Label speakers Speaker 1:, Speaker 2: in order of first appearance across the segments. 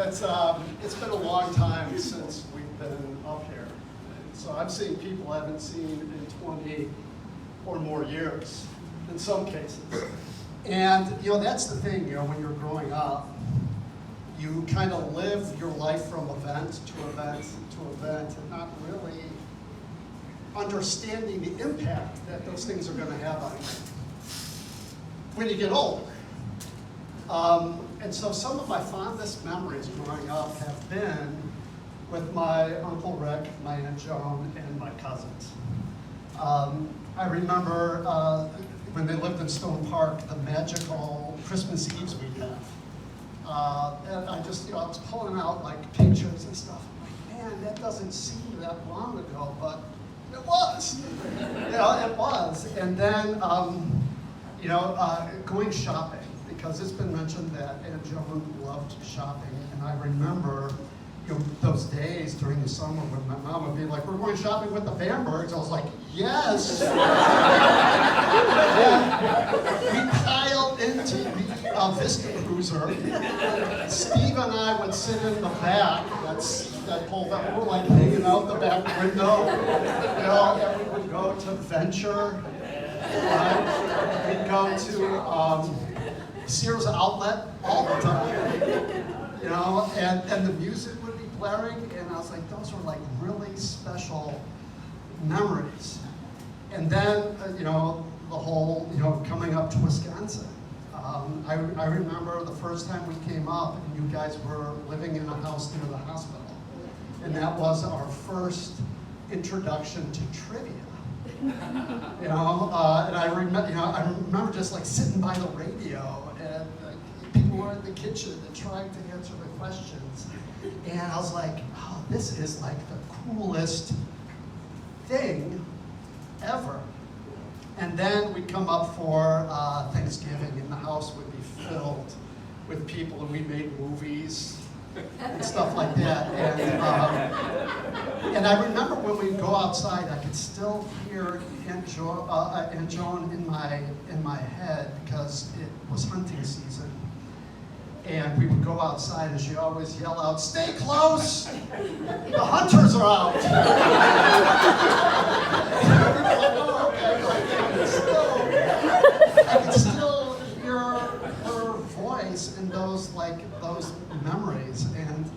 Speaker 1: It's been a long time since we've been up here. So I'm seeing people I haven't seen in 20 or more years, in some cases. And, that's the thing, when you're growing up, you kind of live your life from event to event to event and not really understanding the impact that those things are going to have on you when you get older. And so some of my fondest memories growing up have been with my Uncle Rick, my Aunt Joan, and my cousins. I remember when they lived in Stone Park, the magical Christmas Eves we'd have. And I was pulling out like pictures and stuff. I'm like, man, that doesn't seem that long ago, but it was. It was. And then, going shopping, because it's been mentioned that Aunt Joan loved shopping, and I remember those days during the summer when my mom would be like, we're going shopping with the Bambergs. I was like, yes! And we piled into the Vista Cruiser. Steve and I would sit in the back, that pulled up, we were like hanging out the back window, and we would go to Venture, we'd go to Sears Outlet all the time, and the music would be blaring, and I was like, those were like really special memories. And then, the whole, coming up to Wisconsin. I remember the first time we came up, and you guys were living in a house near the hospital, and that was our first introduction to trivia. And I remember just like sitting by the radio, and people were in the kitchen and trying to answer the questions. And I was like, oh, this is like the coolest thing ever. And then we'd come up for Thanksgiving, and the house would be filled with people, and we made movies and stuff like that. And I remember when we'd go outside, I could still hear Aunt Joan in my head, because it was hunting season. And we would go outside, and she'd always yell out, "Stay close! The hunters are out!" And we were like, oh, okay. I could still hear her voice in those memories. And,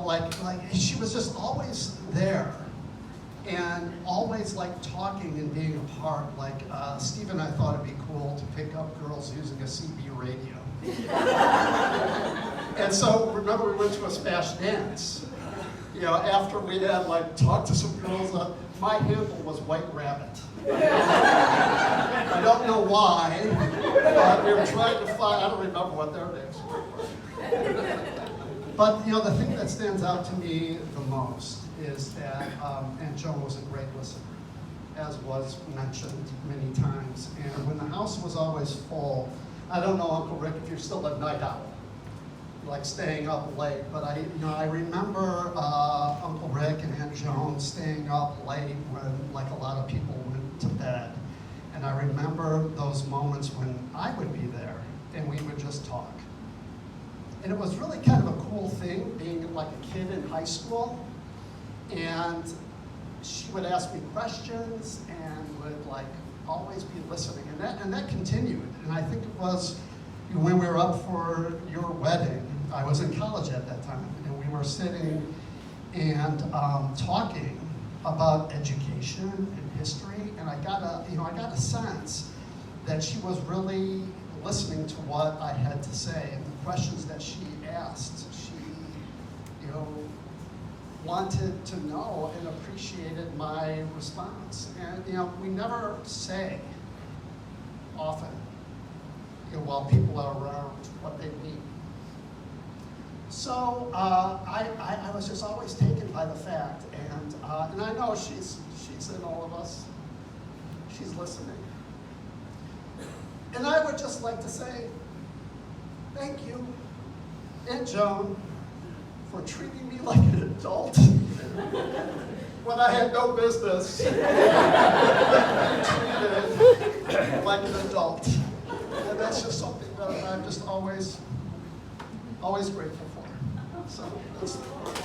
Speaker 1: like she was just always there. And always talking and being a part. Steve and I thought it'd be cool to pick up girls using a CB radio. And so, remember, we went to a Smash Dance. After we had talked to some girls, my handle was White Rabbit. I don't know why, but we were trying to find, I don't remember what their names were. But, the thing that stands out to me the most is that Aunt Joan was a great listener, as was mentioned many times. And when the house was always full, I don't know, Uncle Rick, if you're still a night owl, staying up late, but I remember Uncle Rick and Aunt Joan staying up late when a lot of people went to bed. And I remember those moments when I would be there and we would just talk. And it was really kind of a cool thing being a kid in high school. And she would ask me questions and would always be listening. And that continued. And I think it was when we were up for your wedding. I was in college at that time, and we were sitting and talking about education and history, and I got a sense that she was really listening to what I had to say, and the questions that she asked. She, wanted to know and appreciated my response, and we never say often, while people are around, what they mean. So I was just always taken by the fact, and I know she's in all of us. She's listening. And I would just like to say, thank you, Aunt Joan, for treating me like an adult when I had no business being treated like an adult. And that's just something that I'm just always grateful for. So, that's